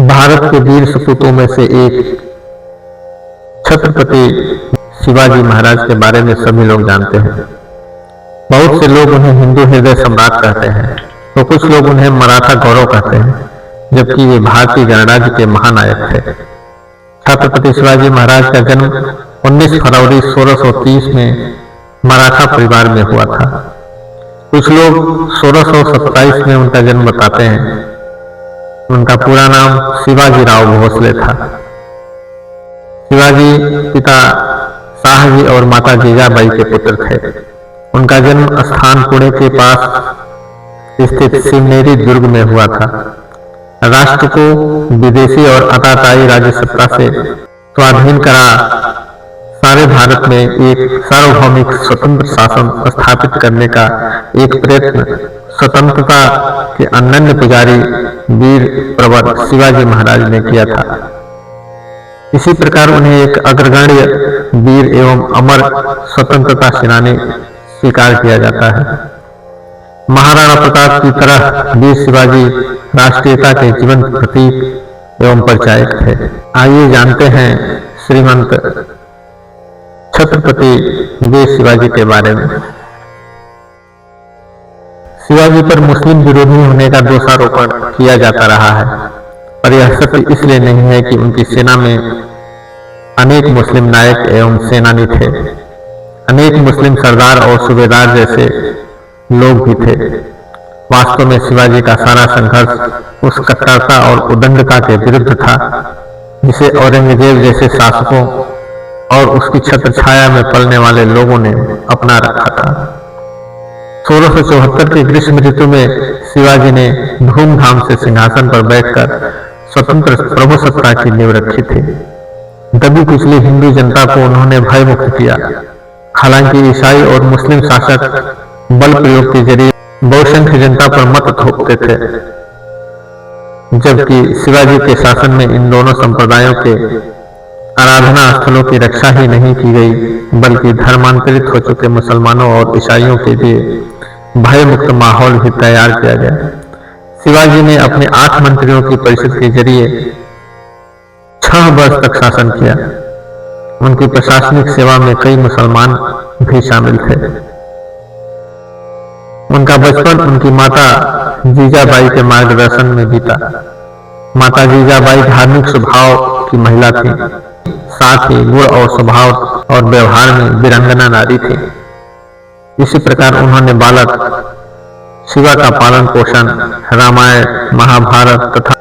भारत के वीर सपूतों में से एक छत्रपति शिवाजी महाराज के बारे में सभी लोग जानते हैं। बहुत से लोग उन्हें हिंदू हृदय सम्राट कहते हैं, तो कुछ लोग उन्हें मराठा गौरव कहते हैं, जबकि वे भारतीय गणराज्य के महानायक थे। छत्रपति शिवाजी महाराज का जन्म 19 फरवरी 1630 में मराठा परिवार में हुआ था। कुछ लोग 1627 में उनका जन्म बताते हैं। उनका पूरा नाम शिवाजी राव भोसले था। शिवाजी पिता शाहजी और माता जीजाबाई के पुत्र थे। उनका जन्म स्थान पुणे के पास स्थित शिवनेरी दुर्ग में हुआ था। राष्ट्र को विदेशी और आताताई राज्य सत्ता से स्वाधीन करा सारे भारत में एक सार्वभौमिक स्वतंत्र शासन स्थापित करने का एक प्रयत्न स्वतंत्रता के अनन्य पुजारी वीर प्रवर शिवाजी महाराज ने किया था। इसी प्रकार उन्हें एक अग्रगण्य वीर एवं अमर स्वतंत्रता सेनानी स्वीकार किया जाता है। महाराणा प्रताप की तरह वीर शिवाजी राष्ट्रीयता के जीवंत प्रतीक एवं परिचायक थे। आइए जानते हैं श्रीमंत छत्रपति वीर शिवाजी के बारे में। शिवाजी पर मुस्लिम विरोधी होने का दोषारोपण किया जाता रहा है, पर यह सत्य इसलिए नहीं है कि उनकी सेना में अनेक मुस्लिम नायक एवं सेनानी थे। अनेक मुस्लिम सरदार और सूबेदार जैसे लोग भी थे। वास्तव में शिवाजी का सारा संघर्ष उस कट्टरता और उदंडता के विरुद्ध था जिसे औरंगजेब जैसे शासकों और उसकी छत्र छाया में पलने वाले लोगों ने अपना रखा था। 1674 के ग्रीष्म ऋतु में शिवाजी ने धूमधाम से सिंहासन पर बैठकर स्वतंत्र प्रभुसत्ता की नींव रखी थी। दबी कुचली हिंदू जनता को उन्होंने भयमुक्त किया। हालांकि ईसाई और मुस्लिम शासक बल प्रयोग के जरिए बहुसंख्य जनता पर मत थोपते थे, जबकि शिवाजी के शासन में इन दोनों संप्रदायों के आराधना स्थलों की रक्षा ही नहीं की गई, बल्कि धर्मांतरित हो चुके मुसलमानों और ईसाइयों के लिए भयमुक्त माहौल भी तैयार किया गया। शिवाजी ने अपने 8 मंत्रियों की परिषद के जरिए 6 वर्ष तक शासन किया। उनकी प्रशासनिक सेवा में कई मुसलमान भी शामिल थे। उनका बचपन उनकी माता जीजाबाई के मार्गदर्शन में बीता। माता जीजाबाई धार्मिक स्वभाव की महिला थी, साथ ही गुण और स्वभाव और व्यवहार में वीरांगना नारी थी। इसी प्रकार उन्होंने बालक शिवा का पालन पोषण रामायण, महाभारत तथा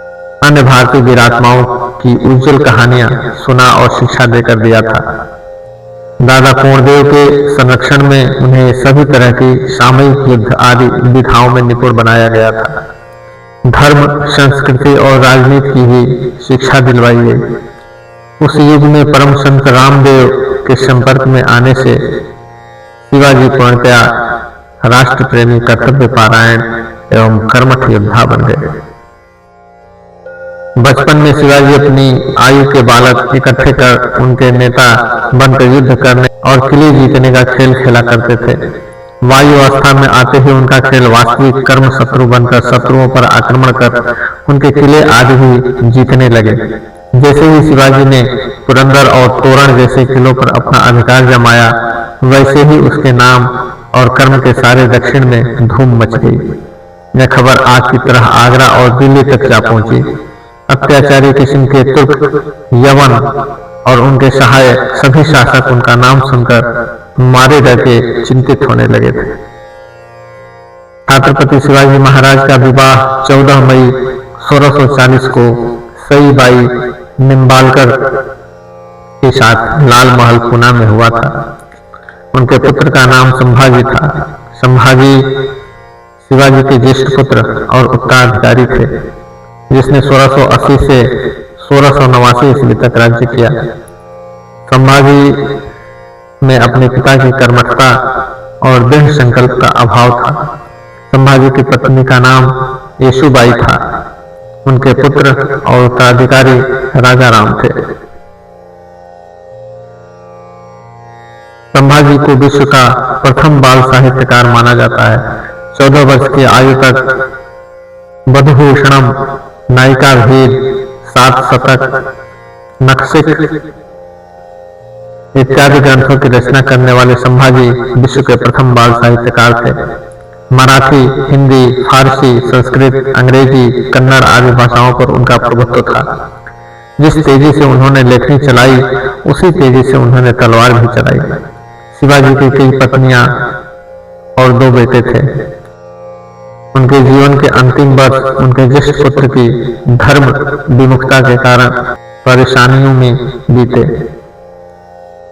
अन्य भारतीय वीरात्माओं की उज्जवल कहानियां सुना और शिक्षा देकर दिया था। दादा कोणदेव के संरक्षण में उन्हें सभी तरह की सामयिक युद्ध आदि विधाओं में निपुण बनाया गया था। धर्म, संस्कृति और राजनीति की भी शिक्षा दिलवाई गई। उस युग में परम संत रामदेव के संपर्क में आने से शिवाजी पूर्णतया राष्ट्र प्रेमी, कर्तव्य पारायण एवं कर्मठ योद्धा बन गए। बचपन में शिवाजी अपनी आयु के बालक इकट्ठे कर उनके नेता बनकर युद्ध करने और किले जीतने का खेल खेला करते थे। वायु अवस्था में आते ही उनका खेल वास्तविक कर्म शत्रु बनकर शत्रुओं पर आक्रमण कर उनके किले आदि भी जीतने लगे। जैसे ही शिवाजी ने पुरंदर और तोरण जैसे किलों पर अपना अधिकार जमाया, वैसे ही उसके नाम और कर्म के सारे दक्षिण में धूम मच गई। यह खबर आग की तरह आगरा और दिल्ली तक जा पहुंची। अत्याचारी किस्म के तुर्क, यवन और उनके सहायक सभी शासक उनका नाम सुनकर मारे डर के चिंतित होने लगे थे। छत्रपति शिवाजी महाराज का विवाह 14 मई 1640 को सईबाई निम्बालकर के साथ लाल महल पूना में हुआ था। उनके पुत्र का नाम संभाजी था। संभाजी शिवाजी के ज्येष्ठ पुत्र और उत्तराधिकारी थे, जिसने 1680 से 1689 ईस्वी तक राज्य किया। संभाजी में अपने पिता की कर्मठता और दृढ़ संकल्प का अभाव था। संभाजी की पत्नी का नाम येसुबाई था। उनके पुत्र और उत्तराधिकारी राजा राम थे। संभाजी को विश्व का प्रथम बाल साहित्यकार माना जाता है। 14 वर्ष की आयु तक बधभूषणम, नायिका भेद, 7 शतक, नखशिख इत्यादि ग्रंथों की रचना करने वाले संभाजी विश्व के प्रथम बाल साहित्यकार थे। मराठी, हिंदी, फारसी, संस्कृत, अंग्रेजी, कन्नड़ आदि भाषाओं पर उनका प्रभुत्व था। जिस तेजी से उन्होंने लेखनी चलाई, उसी तेजी से उन्होंने तलवार भी चलाई। शिवाजी की कई पत्नियां और 2 बेटे थे। उनके जीवन के अंतिम वर्ष उनके ज्येष्ठ पुत्र की धर्म विमुखता के कारण परेशानियों में बीते।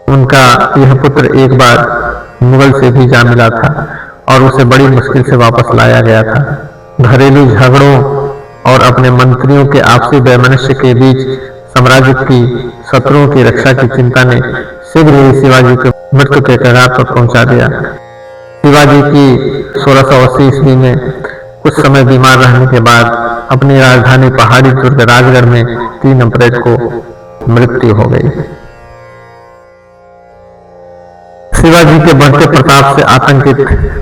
उनका यह पुत्र एक बार मुगल से भी जा मिला था और उसे बड़ी मुश्किल से वापस लाया गया था। घरेलू झगड़ों और अपने मंत्रियों के आपसी वैमनस्य के बीच साम्राज्य की शत्रुओं की रक्षा की चिंता ने शीघ्र ही शिवाजी को मृत्यु के कगार पर पहुंचा दिया। शिवाजी की 1680 ईस्वी में कुछ समय बीमार रहने के बाद अपनी राजधानी पहाड़ी दुर्ग राजगढ़ में 3 अप्रैल को मृत्यु हो गई। शिवाजी के बढ़ते प्रताप से आतंकित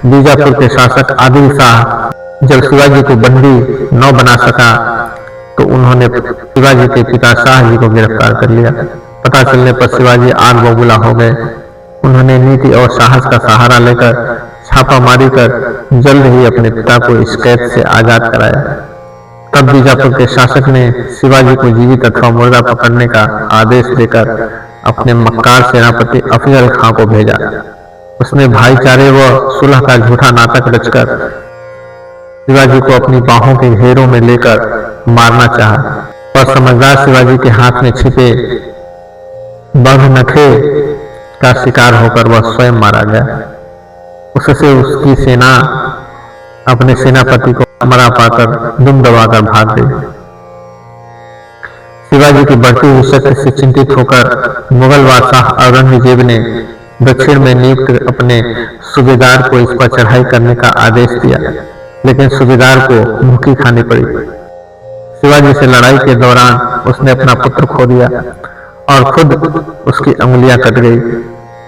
बीजापुर के शासक आदिल शाह जब शिवाजी को बंदी न बना सका तो उन्होंने शिवाजी के पिता शाह जी को गिरफ्तार कर लिया। पता चलने पर शिवाजी आग बबूला हो गए। उन्होंने नीति और साहस का सहारा लेकर छापामारी कर जल्द ही अपने पिता को इस कैद से आजाद कराया। तब बीजापुर के शासक ने शिवाजी को जीवित अथवा मुर्दा पकड़ने का आदेश देकर अपने मक्कार सेनापति अफजल खां को भेजा। उसने भाईचारे व सुलह का झूठा नाटक रचकर शिवाजी को अपनी बाहों के घेरों में लेकर मारना चाहा, और समझदार शिवाजी के हाथ में छिपे बघनखे का शिकार होकर वह स्वयं मारा गया। उससे उसकी सेना अपने सेनापति को मरा पाकर दुम दबाकर भाग गई। शिवाजी की बढ़ती हुई शक्ति से चिंतित होकर मुगल बादशाह औरंगजेब ने दक्षिण में नियुक्त अपने सूबेदार को इस पर चढ़ाई करने का आदेश दिया, लेकिन सूबेदार को भूखी खानी पड़ी। शिवाजी से लड़ाई के दौरान उसने अपना पुत्र खो दिया और खुद उसकी अंगुलियां कट गई।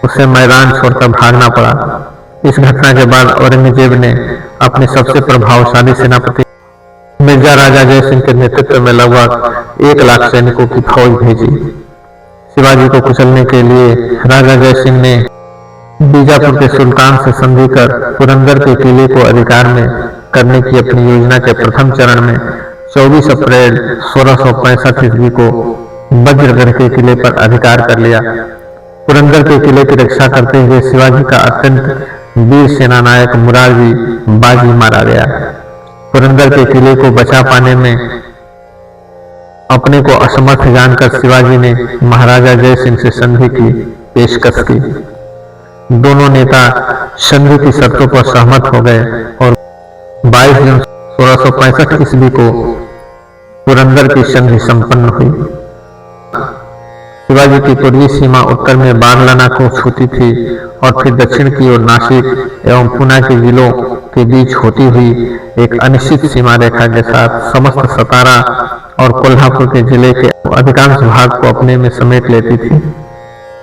उसे मैदान छोड़कर भागना पड़ा। इस घटना के बाद औरंगजेब ने अपने सबसे प्रभावशाली सेनापति मिर्जा राजा जय सिंह के नेतृत्व में लगभग 1 लाख सैनिकों की फौज भेजी। शिवाजी को कुचलने के लिए राजा जय सिंह ने बीजापुर के सुल्तान से संधि कर पुरंदर के किले को अधिकार में करने की अपनी योजना के प्रथम चरण में 24 अप्रैल 1665 ईस्वी को वज्रगढ़ के किले पर अधिकार कर लिया। पुरंदर के किले की रक्षा करते हुए शिवाजी का अत्यंत वीर सेनानायक मुरारजी बाजी मारा गया। पुरंदर के किले को बचा पाने में अपने को असमर्थ जानकर शिवाजी ने महाराजा जय सिंह से संधि की पेशकश की। दोनों नेता संधि की शर्तों पर सहमत हो गए और 22 जून 1665 ईस्वी को पुरंदर की संधि संपन्न हुई। शिवाजी की पूर्वी सीमा उत्तर में बारलाना को छूती थी और फिर दक्षिण की ओर नासिक एवं पुणे के जिलों के बीच होती हुई एक अनिश्चित सीमा रेखा के साथ समस्त सतारा और कोल्हापुर के जिले के अधिकांश भाग को अपने में समेट लेती थी।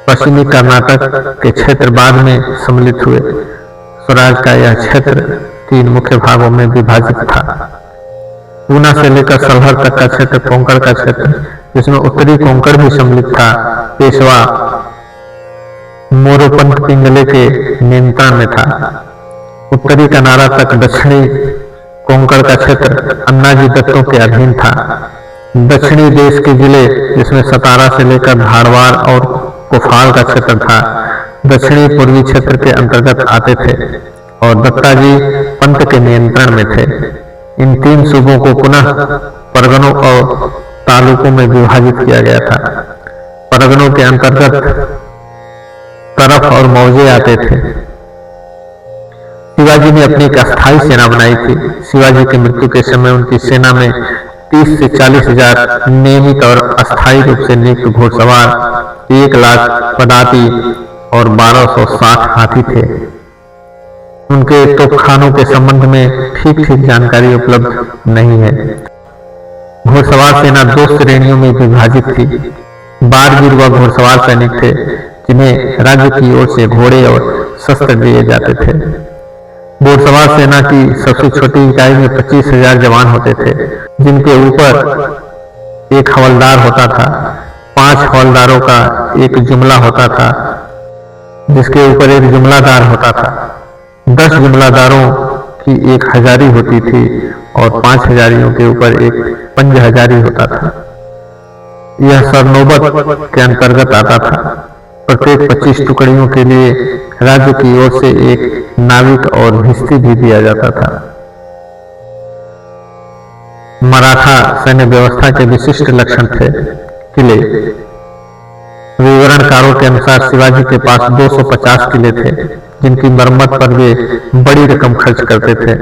पश्चिमी कर्नाटक के क्षेत्र बाद में सम्मिलित हुए। स्वराज का यह क्षेत्र 3 मुख्य भागों में विभाजित था। पूना से लेकर सलहर तक का क्षेत्र कोंकण का क्षेत्र, जिसमें उत्तरी कोंकण भी सम्मिलित था, पेशवा मोरोपंत पिंगले के नियंत्रण में था। उत्तरी कनारा तक दक्षिणी कोंकण का क्षेत्र अन्नाजी दत्तों के अधीन था। दक्षिणी देश के जिले, जिसमें सतारा से लेकर धारवाड़ और कोफाल का क्षेत्र था, दक्षिणी पूर्वी क्षेत्र के अंतर्गत आते थे और दत्ताजी पंत के नियंत्रण में थे। इन 3 सूबों को पुनः परगनों और तालुकों में विभाजित किया गया था। परगनों के अंतर्गत तरफ और मौजे आते थे। शिवाजी ने अपनी एक अस्थायी सेना बनाई थी। शिवाजी की मृत्यु के समय उनकी सेना में 30 से 40 हजार नियमित और अस्थायी रूप से नियुक्त घुड़सवार, 1 लाख पदाती और 1260 हाथी थे। उनके तोपखानों के संबंध में ठीक जानकारी उपलब्ध नहीं है। घुड़सवार सेना 2 श्रेणियों में विभाजित थी। बारगीर व घुड़सवार सैनिक थे, जिन्हें राज्य की ओर से घोड़े और शस्त्र दिए जाते थे। घुड़सवार सेना की सबसे छोटी इकाई में 25,000 जवान होते थे, जिनके ऊपर एक हवलदार होता था, 5 हवलदारों का एक जुमला होता था, जिसके ऊपर एक जुमलादार होता था। 10 जुमलादारों की एक हजारी होती थी और 5 हजारियों के ऊपर एक पंज हजारी होता था। यह सरनोबत के अंतर्गत आता था। प्रत्येक 25 टुकड़ियों के लिए राज्य की ओर से एक नाविक और भिस्ती भी दिया जाता था। मराठा सैन्य व्यवस्था के विशिष्ट लक्षण थे किले। विवरणकारों के अनुसार शिवाजी के पास 250 किले थे, जिनकी मरम्मत पर वे बड़ी रकम खर्च करते थे।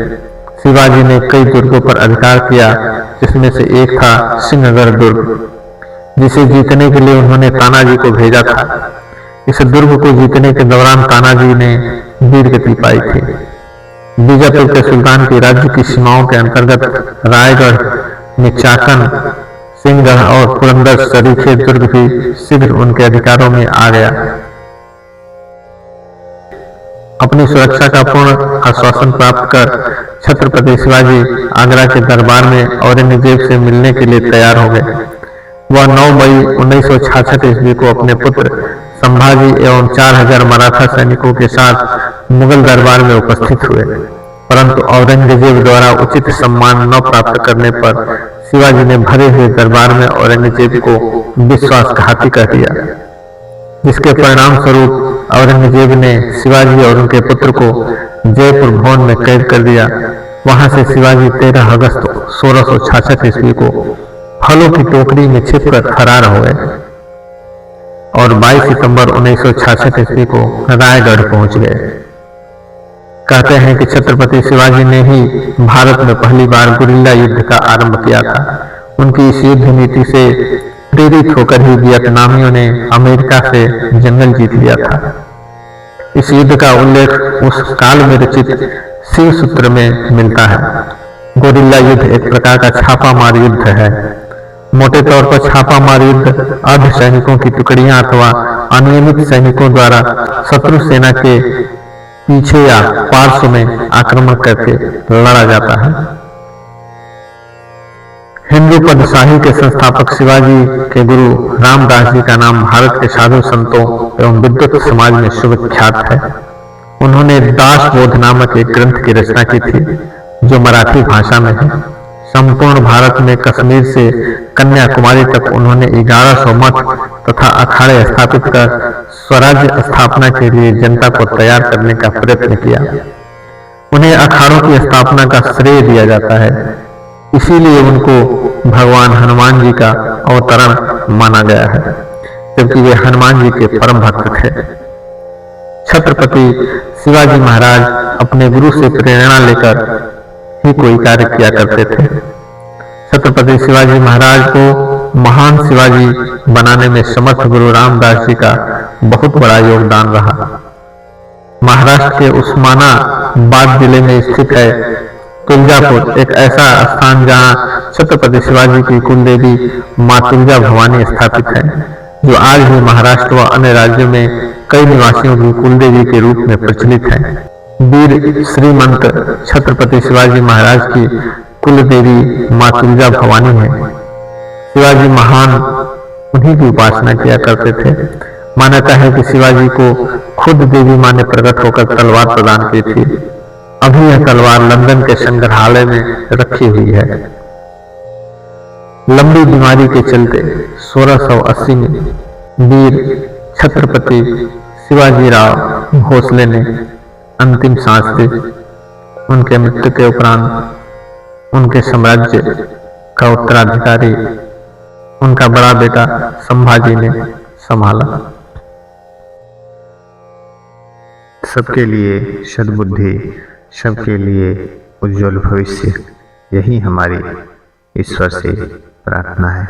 शिवाजी ने कई दुर्गों पर अधिकार किया, जिसमें से एक था सिंहगढ़ दुर्ग, जिसे जीतने के लिए उन्होंने तानाजी को भेजा था। इस दुर्ग को जीतने के दौरान तानाजी ने वीरगति पाई थी। बीजापुर के सुल्तान के राज्य की सीमाओं के अंतर्गत रायगढ़ में चाकन, सिंहगढ़ और पुरंदर सरीखे दुर्ग भी शीघ्र उनके अधिकारों में आ गया। अपनी सुरक्षा का पूर्ण आश्वासन प्राप्त कर छत्रपति शिवाजी आगरा के दरबार में औरंगजेब से मिलने के लिए तैयार हो गए। वह 9 मई 1966 ईस्वी को अपने पुत्र संभाजी एवं 4000 मराठा सैनिकों के साथ मुगल दरबार में उपस्थित हुए, परंतु औरंगजेब द्वारा उचित सम्मान न प्राप्त करने पर शिवाजी ने भरे हुए दरबार में औरंगजेब को विश्वासघाती कह दिया, जिसके परिणाम स्वरूप औरंगजेब ने शिवाजी और उनके पुत्र को जयपुर भवन में कैद कर दिया। वहां से शिवाजी 13 अगस्त 1666 ईस्वी को फलों की टोकरी में छिपकर फरार हो गए और 22 सितंबर 1966 ईस्वी को रायगढ़ पहुंच गए। कहते हैं कि छत्रपति शिवाजी ने ही भारत में पहली बार गुरिल्ला युद्ध का आरंभ किया था। उनकी इस युद्ध नीति से प्रेरित होकर ही वियतनामियों ने अमेरिका से जंगल जीत लिया था। इस युद्ध का उल्लेख उस काल में रचित शिव सूत्र में मिलता है। गुरिल्ला युद्ध एक प्रकार का छापामार युद्ध है। मोटे तौर पर छापामार युद्ध अर्ध सैनिकों की टुकड़ियां अथवा अनियमित सैनिकों द्वारा शत्रु सेना के पीछे या पार्श्व में आक्रमण करके लड़ा जाता है। हिंदू पदशाही के संस्थापक शिवाजी के गुरु रामदास जी का नाम भारत के साधु संतों एवं विद्वत समाज में सुविख्यात है। उन्होंने दास बोध नामक एक ग्रंथ की रचना की थी, जो मराठी भाषा में है। संपूर्ण भारत में कश्मीर से कन्याकुमारी तक उन्होंने 1100 मठ तथा अखाड़े स्थापित कर स्वराज्य स्थापना के लिए जनता को तैयार करने का प्रयत्न किया। उन्हें अखाड़ों की स्थापना का श्रेय दिया जाता है, इसीलिए उनको भगवान हनुमान जी का अवतरण माना गया है, जबकि वे हनुमान जी के परम भक्त थे। छत्रपति शिवाजी महाराज अपने गुरु से प्रेरणा लेकर ही कोई कार्य किया करते थे। छत्रपति शिवाजी महाराज को महान शिवाजी बनाने में समर्थ गुरु रामदास जी का बहुत बड़ा योगदान रहा। महाराष्ट्र के उस्मानाबाद जिले में स्थित है तुलजापुर, एक ऐसा स्थान जहां छत्रपति शिवाजी की कुलदेवी मां तुलजा भवानी स्थापित है, जो आज भी महाराष्ट्र व अन्य राज्यों में कई निवासियों की कुलदेवी के रूप में प्रचलित है। वीर श्रीमंत छत्रपति शिवाजी महाराज की कुलदेवी मां तुलजा भवानी है। शिवाजी महान उन्हीं की उपासना किया करते थे। मान्यता है कि शिवाजी को खुद देवी मां ने प्रकट होकर तलवार प्रदान की थी। अभी यह तलवार लंदन के संग्रहालय में रखी हुई है। लंबी बीमारी के चलते 1680 में वीर छत्रपति शिवाजी राव भोसले ने अंतिम सांस दी। उनके मृत्यु के उपरांत उनके साम्राज्य का उत्तराधिकारी उनका बड़ा बेटा संभाजी ने संभाला। सबके लिए सद्बुद्धि, सबके लिए उज्जवल भविष्य, यही हमारी ईश्वर से प्रार्थना है।